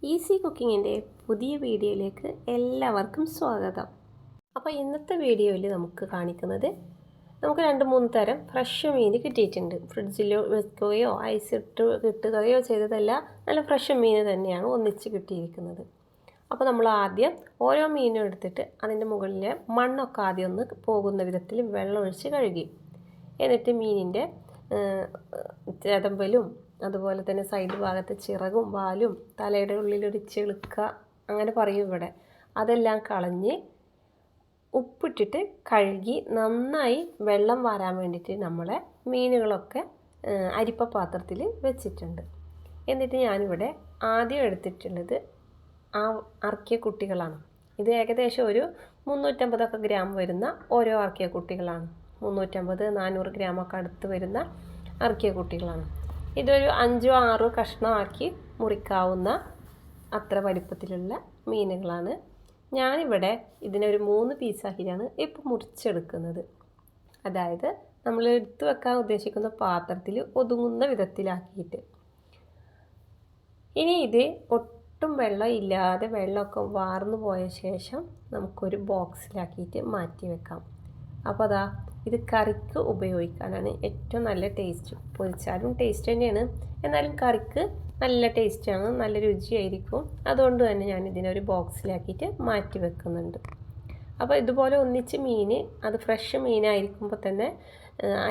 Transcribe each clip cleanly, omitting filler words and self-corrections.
Easy കുക്കിങ്ങിൻ്റെ പുതിയ വീഡിയോയിലേക്ക് എല്ലാവർക്കും സ്വാഗതം. അപ്പോൾ ഇന്നത്തെ വീഡിയോയിൽ നമുക്ക് കാണിക്കുന്നത് നമുക്ക് 2-3 തരം ഫ്രഷ് മീൻ കിട്ടിയിട്ടുണ്ട്. ഫ്രിഡ്ജിൽ വെക്കുകയോ ഐസ് ഇട്ട് കിട്ടുകയോ ചെയ്തതല്ല, നല്ല ഫ്രഷ് മീൻ തന്നെയാണ് ഒന്നിച്ച് കിട്ടിയിരിക്കുന്നത്. അപ്പോൾ നമ്മൾ ആദ്യം ഓരോ മീനും എടുത്തിട്ട് അതിൻ്റെ മുകളിലെ മണ്ണൊക്കെ ആദ്യം ഒന്ന് പോകുന്ന വിധത്തിൽ വെള്ളമൊഴിച്ച് കഴുകി, എന്നിട്ട് മീനിൻ്റെ ചേതമ്പലും അതുപോലെ തന്നെ സൈഡ് ഭാഗത്തെ ചിറകും വാലും തലയുടെ ഉള്ളിലൊരു ചെളുക്ക അങ്ങനെ പറയും ഇവിടെ, അതെല്ലാം കളഞ്ഞ് ഉപ്പിട്ടിട്ട് കഴുകി നന്നായി വെള്ളം വാരാൻ വേണ്ടിയിട്ട് നമ്മളെ മീനുകളൊക്കെ അരിപ്പ പാത്രത്തിൽ വെച്ചിട്ടുണ്ട്. എന്നിട്ട് ഞാനിവിടെ ആദ്യം എടുത്തിട്ടുള്ളത് അറക്കിയ കുട്ടികളാണ്. ഇത് ഏകദേശം ഒരു 350 ഗ്രാം വരുന്ന ഓരോ അറക്കിയ കുട്ടികളാണ്. 350-400 ഗ്രാമൊക്കെ അടുത്ത് വരുന്ന അറക്കിയ കുട്ടികളാണ്. ഇതൊരു 5-6 കഷ്ണമാക്കി മുറിക്കാവുന്ന അത്ര വലിപ്പത്തിലുള്ള മീനുകളാണ്. ഞാനിവിടെ ഇതിനൊരു 3 പീസാക്കിയാണ് ഇപ്പോൾ മുറിച്ചെടുക്കുന്നത്. അതായത് നമ്മൾ എടുത്തു വെക്കാൻ ഉദ്ദേശിക്കുന്ന പാത്രത്തിൽ ഒതുങ്ങുന്ന വിധത്തിലാക്കിയിട്ട്. ഇനി ഇത് ഒട്ടും വെള്ളം ഇല്ലാതെ വെള്ളമൊക്കെ വാർന്നു പോയ ശേഷം നമുക്കൊരു ബോക്സിലാക്കിയിട്ട് മാറ്റി വെക്കാം. അപ്പോൾ അതാ ഇത് കറിക്ക് ഉപയോഗിക്കാനാണ് ഏറ്റവും നല്ല ടേസ്റ്റ്. പൊരിച്ചാലും ടേസ്റ്റ് തന്നെയാണ്, എന്നാലും കറിക്ക് നല്ല ടേസ്റ്റാണ്, നല്ല രുചിയായിരിക്കും. അതുകൊണ്ട് തന്നെ ഞാൻ ഇതിനൊരു ബോക്സിലാക്കിയിട്ട് മാറ്റി വെക്കുന്നുണ്ട്. അപ്പോൾ ഇതുപോലെ ഒന്നിച്ച് മീൻ, അത് ഫ്രഷ് മീനായിരിക്കുമ്പോൾ തന്നെ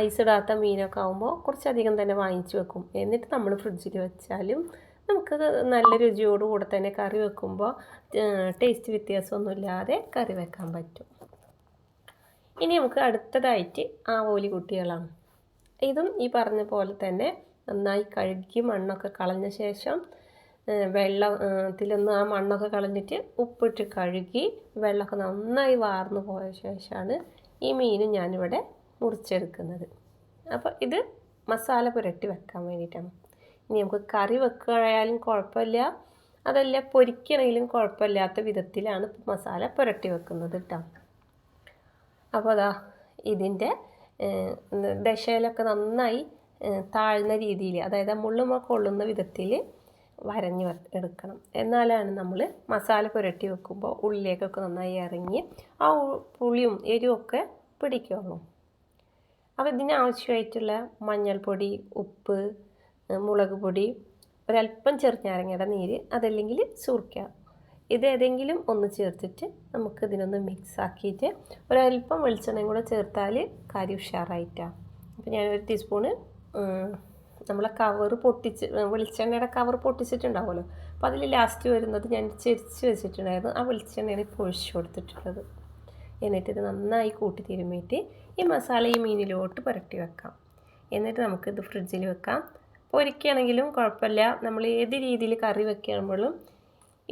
ഐസ് ഇടാത്ത മീനൊക്കെ ആകുമ്പോൾ കുറച്ചധികം തന്നെ വാങ്ങിച്ച് വെക്കും. എന്നിട്ട് നമ്മൾ ഫ്രിഡ്ജിൽ വെച്ചാലും നമുക്ക് നല്ല രുചിയോടുകൂടെ തന്നെ കറി വെക്കുമ്പോൾ ടേസ്റ്റ് വ്യത്യാസമൊന്നുമില്ലാതെ കറി വെക്കാൻ പറ്റും. ഇനി നമുക്ക് അടുത്തതായിട്ട് ആവോലി കുട്ടികളാണ്. ഇതും ഈ പറഞ്ഞ പോലെ തന്നെ നന്നായി കഴുകി മണ്ണൊക്കെ കളഞ്ഞ ശേഷം വെള്ളത്തിലൊന്ന് ആ മണ്ണൊക്കെ കളഞ്ഞിട്ട് ഉപ്പിട്ട് കഴുകി വെള്ളമൊക്കെ നന്നായി വാർന്നു പോയ ശേഷമാണ് ഈ മീനും ഞാനിവിടെ മുറിച്ചെടുക്കുന്നത്. അപ്പോൾ ഇത് മസാല പുരട്ടി വെക്കാൻ വേണ്ടിയിട്ടാണ്. ഇനി നമുക്ക് കറി വെക്കുകയായാലും കുഴപ്പമില്ല, അതല്ല പൊരിക്കണമെങ്കിലും കുഴപ്പമില്ലാത്ത വിധത്തിലാണ് മസാല പുരട്ടി വെക്കുന്നത് കേട്ടോ. അപ്പോൾ അതാ ഇതിൻ്റെ ദശയിലൊക്കെ നന്നായി താഴ്ന്ന രീതിയിൽ, അതായത് മുള്ളുമ കൊള്ളുന്ന വിധത്തിൽ വരഞ്ഞ് എടുക്കണം. എന്നാലാണ് നമ്മൾ മസാല പുരട്ടി വെക്കുമ്പോൾ ഉള്ളിലേക്കൊക്കെ നന്നായി ഇറങ്ങി ആ പുളിയും എരിവൊക്കെ പിടിക്കുള്ളൂ. അപ്പോൾ ഇതിനാവശ്യമായിട്ടുള്ള മഞ്ഞൾപ്പൊടി, ഉപ്പ്, മുളക് പൊടി, ഒരല്പം ചെറുനാരങ്ങയുടെ നീര്, അതല്ലെങ്കിൽ സുർക്ക, ഇതേതെങ്കിലും ഒന്ന് ചേർത്തിട്ട് നമുക്ക് ഇതിനൊന്ന് മിക്സ് ആക്കിയിട്ട് ഒരല്പം വെളിച്ചെണ്ണയും കൂടെ ചേർത്താൽ കറി ഉഷാറായിട്ടാണ്. അപ്പോൾ ഞാനൊരു ടീസ്പൂണ് നമ്മളെ കവർ പൊട്ടിച്ച്, വെളിച്ചെണ്ണയുടെ കവർ പൊട്ടിച്ചിട്ടുണ്ടാവുമല്ലോ, അപ്പോൾ അതിൽ ലാസ്റ്റ് വരുന്നത് ഞാൻ ചെരിച്ച് വെച്ചിട്ടുണ്ടായിരുന്നു. ആ വെളിച്ചെണ്ണയാണ് ഇപ്പോൾ ഒഴിച്ച് കൊടുത്തിട്ടുള്ളത്. എന്നിട്ട് ഇത് നന്നായി കൂട്ടി തിരുമ്മിയിട്ട് ഈ മസാല ഈ മീനിലോട്ട് പുരട്ടി വെക്കാം. എന്നിട്ട് നമുക്കിത് ഫ്രിഡ്ജിൽ വെക്കാം. പൊരിക്കുകയാണെങ്കിലും കുഴപ്പമില്ല, നമ്മൾ ഏത് രീതിയിൽ കറി വെക്കുമ്പോഴും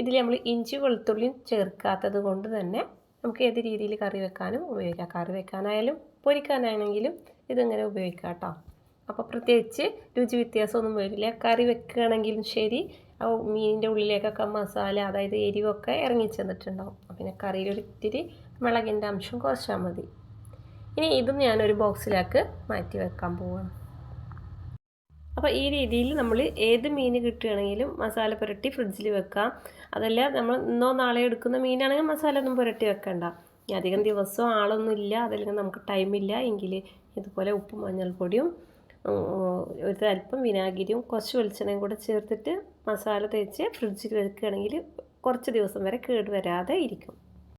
ഇതിൽ നമ്മൾ ഇഞ്ചി വെളുത്തുള്ളിയും ചേർക്കാത്തത് കൊണ്ട് തന്നെ നമുക്ക് ഏത് രീതിയിൽ കറി വെക്കാനും ഉപയോഗിക്കാം. കറി വെക്കാനായാലും പൊരിക്കാനാണെങ്കിലും ഇതിങ്ങനെ ഉപയോഗിക്കാം കേട്ടോ. അപ്പോൾ പ്രത്യേകിച്ച് രുചി വ്യത്യാസമൊന്നും വരില്ല. കറി വെക്കുകയാണെങ്കിലും ശരി, ആ മീനിൻ്റെ ഉള്ളിലേക്കൊക്കെ മസാല, അതായത് എരിവൊക്കെ ഇറങ്ങി ചെന്നിട്ടുണ്ടാവും. പിന്നെ കറിയിലൊരിത്തിരി മുളകിൻ്റെ അംശം കുറച്ചാൽ മതി. ഇനി ഇതും ഞാനൊരു ബോക്സിലേക്ക് മാറ്റി വെക്കാൻ പോവുകയാണ്. അപ്പോൾ ഈ രീതിയിൽ നമ്മൾ ഏത് മീൻ കിട്ടുകയാണെങ്കിലും മസാല പുരട്ടി ഫ്രിഡ്ജിൽ വെക്കാം. അതല്ല നമ്മൾ ഇന്നോ നാളെ എടുക്കുന്ന മീനാണെങ്കിൽ മസാല ഒന്നും പുരട്ടി വെക്കണ്ട. അധികം ദിവസവും ആളൊന്നുമില്ല, അതല്ലെങ്കിൽ നമുക്ക് ടൈമില്ല എങ്കിൽ ഇതുപോലെ ഉപ്പും മഞ്ഞൾപ്പൊടിയും ഒരല്പം വിനാഗിരിയും കുറച്ച് വെളിച്ചെണ്ണയും കൂടെ ചേർത്തിട്ട് മസാല തേച്ച് ഫ്രിഡ്ജിൽ വെക്കുകയാണെങ്കിൽ കുറച്ച് ദിവസം വരെ കേട് വരാതെ ഇരിക്കും.